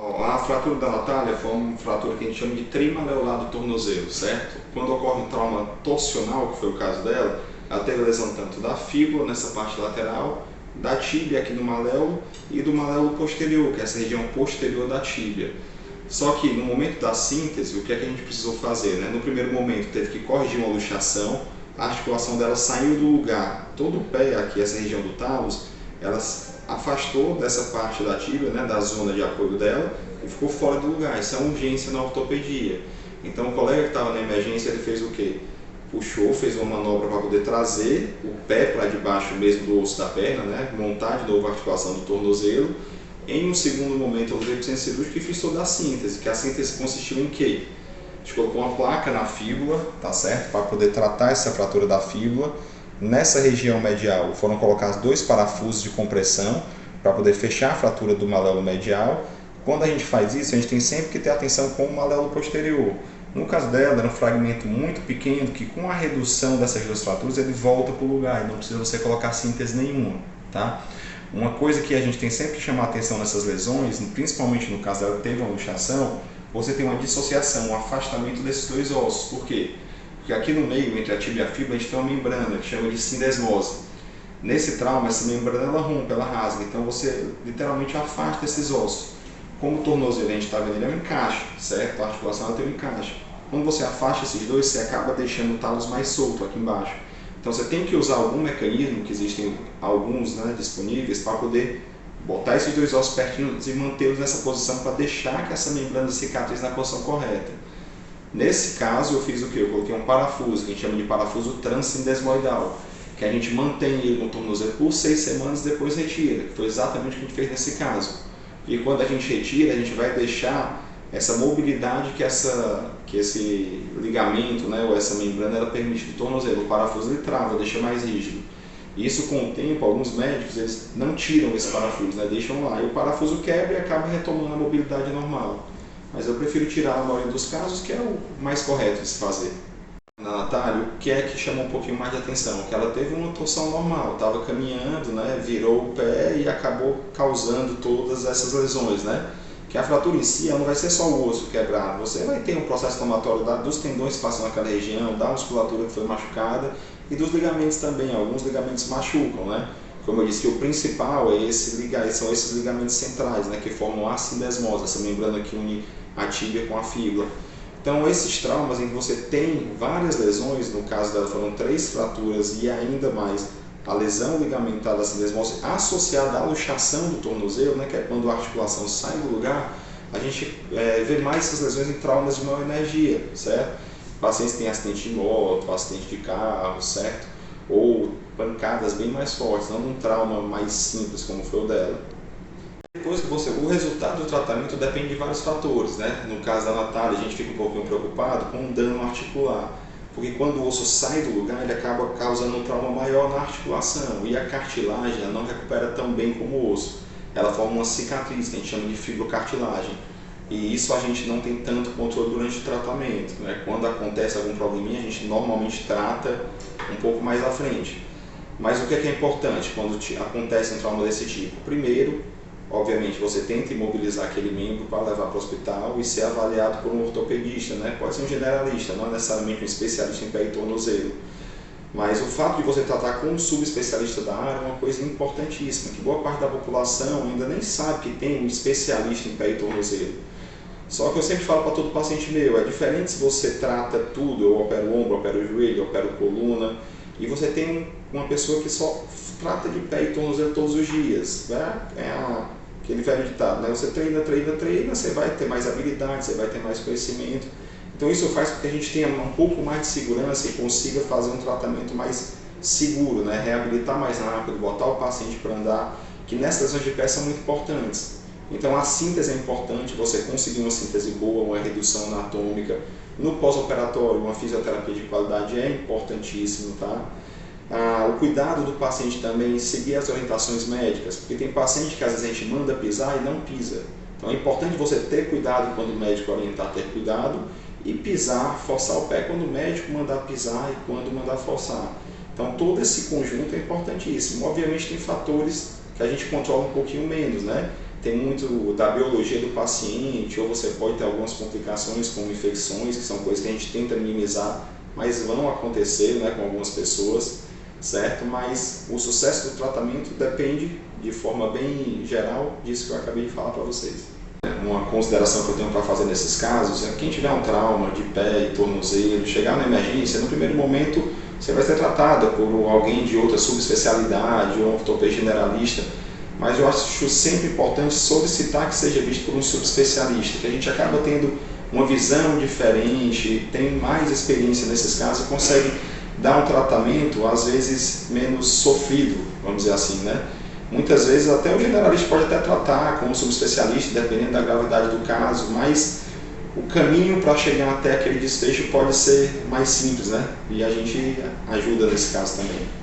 A fratura da Natália foi uma fratura que a gente chama de trimaleolar do tornozelo, certo? Quando ocorre um trauma torsional, que foi o caso dela, ela teve lesão tanto da fíbula, nessa parte lateral, da tíbia aqui no maléolo e do maléolo posterior, que é essa região posterior da tíbia. Só que no momento da síntese, o que é que a gente precisou fazer? Né? No primeiro momento teve que corrigir uma luxação, a articulação dela saiu do lugar, todo o pé aqui, essa região do talos, ela afastou dessa parte da tíbia, né, da zona de apoio dela, e ficou fora do lugar. Isso é uma urgência na ortopedia. Então o colega que estava na emergência, ele fez o quê? Puxou, fez uma manobra para poder trazer o pé para debaixo mesmo do osso da perna, né, montar de novo a articulação do tornozelo. Em um segundo momento eu usei o centro cirúrgico e fiz toda a síntese, que a síntese consistiu em quê? A gente colocou uma placa na fíbula, tá certo? Para poder tratar essa fratura da fíbula. Nessa região medial foram colocados 2 parafusos de compressão para poder fechar a fratura do maléolo medial. Quando a gente faz isso, a gente tem sempre que ter atenção com o maléolo posterior. No caso dela, era um fragmento muito pequeno que com a redução dessas 2 fraturas ele volta para o lugar e não precisa você colocar síntese nenhuma, tá? Uma coisa que a gente tem sempre que chamar atenção nessas lesões, principalmente no caso dela que teve uma luxação, você tem uma dissociação, um afastamento desses 2 ossos. Por quê? Porque aqui no meio, entre a tíbia e a fíbula, a gente tem uma membrana que chama de sindesmose. Nesse trauma, essa membrana ela rompe, ela rasga, então você literalmente afasta esses ossos. Como o tornozelo a gente está vendo, ele é um encaixe, certo? A articulação ela tem um encaixe. Quando você afasta esses 2, você acaba deixando o talos mais solto aqui embaixo. Então você tem que usar algum mecanismo, que existem alguns, né, disponíveis, para poder botar esses 2 ossos pertinhos e mantê-los nessa posição para deixar que essa membrana cicatrize na posição correta. Nesse caso eu fiz o que? Eu coloquei um parafuso, que a gente chama de parafuso transindesmoidal, que a gente mantém ele no tornozelo por 6 semanas e depois retira, que foi exatamente o que a gente fez nesse caso. E quando a gente retira, a gente vai deixar essa mobilidade que esse ligamento, né, ou essa membrana, ela permite do tornozelo. O parafuso ele trava, deixa mais rígido. Isso com o tempo, alguns médicos eles não tiram esse parafuso, né, deixam lá. E o parafuso quebra e acaba retomando a mobilidade normal. Mas eu prefiro tirar na maioria dos casos, que é o mais correto de se fazer. Na Natália, o que é que chamou um pouquinho mais de atenção? Que ela teve uma torção normal, estava caminhando, né, virou o pé e acabou causando todas essas lesões, né? Que a fratura em si ela não vai ser só o osso quebrado, você vai ter um processo inflamatório dos tendões que passam naquela região, da musculatura que foi machucada e dos ligamentos também, alguns ligamentos machucam, né? Como eu disse, que o principal são esses ligamentos centrais, né, que formam a sindesmose, essa membrana que une a tíbia com a fíbula. Então esses traumas em que você tem várias lesões, no caso dela foram 3 fraturas e ainda mais a lesão ligamentar da sindesmose associada à luxação do tornozelo, né, que é quando a articulação sai do lugar, a gente vê mais essas lesões em traumas de maior energia, certo? Pacientes que têm acidente de moto, acidente de carro, certo? Ou pancadas bem mais fortes, não um trauma mais simples como foi o dela. Depois que o resultado do tratamento depende de vários fatores, né? No caso da Natália, a gente fica um pouquinho preocupado com um dano articular, porque quando o osso sai do lugar, ele acaba causando um trauma maior na articulação e a cartilagem ela não recupera tão bem como o osso. Ela forma uma cicatriz, que a gente chama de fibrocartilagem. E isso a gente não tem tanto controle durante o tratamento, né? Quando acontece algum probleminha, a gente normalmente trata um pouco mais à frente. Mas o que é importante quando acontece um trauma desse tipo? Primeiro, obviamente, você tenta imobilizar aquele membro para levar para o hospital e ser avaliado por um ortopedista, né? Pode ser um generalista, não necessariamente um especialista em pé e tornozelo. Mas o fato de você tratar com um subespecialista da área é uma coisa importantíssima, que boa parte da população ainda nem sabe que tem um especialista em pé e tornozelo. Só que eu sempre falo para todo paciente meu, é diferente se você trata tudo, eu opero o ombro, opero o joelho, eu opero a coluna, e você tem uma pessoa que só trata de pé e tornozelo todos os dias, né? Aquele velho ditado, né? Você treina, treina, treina, você vai ter mais habilidade, você vai ter mais conhecimento. Então isso faz com que a gente tenha um pouco mais de segurança e consiga fazer um tratamento mais seguro, né? Reabilitar mais rápido, botar o paciente para andar, que nessas lesões de pé são muito importantes. Então a síntese é importante, você conseguir uma síntese boa, uma redução anatômica. No pós-operatório, uma fisioterapia de qualidade é importantíssimo, tá? O cuidado do paciente também, seguir as orientações médicas, porque tem paciente que às vezes a gente manda pisar e não pisa. Então é importante você ter cuidado quando o médico orientar, ter cuidado e pisar, forçar o pé quando o médico mandar pisar e quando mandar forçar. Então todo esse conjunto é importantíssimo. Obviamente tem fatores que a gente controla um pouquinho menos, né? tem muito da biologia do paciente, ou você pode ter algumas complicações como infecções, que são coisas que a gente tenta minimizar, mas vão acontecer, né, com algumas pessoas, certo? Mas o sucesso do tratamento depende, de forma bem geral, disso que eu acabei de falar para vocês. Uma consideração que eu tenho para fazer nesses casos é quem tiver um trauma de pé e tornozelo, chegar na emergência, no primeiro momento você vai ser tratada por alguém de outra subespecialidade ou um ortopedista generalista, mas eu acho sempre importante solicitar que seja visto por um subespecialista, que a gente acaba tendo uma visão diferente, tem mais experiência nesses casos e consegue dar um tratamento, às vezes, menos sofrido, vamos dizer assim, né? Muitas vezes até o generalista pode até tratar como subespecialista, dependendo da gravidade do caso, mas o caminho para chegar até aquele desfecho pode ser mais simples, né? E a gente ajuda nesse caso também.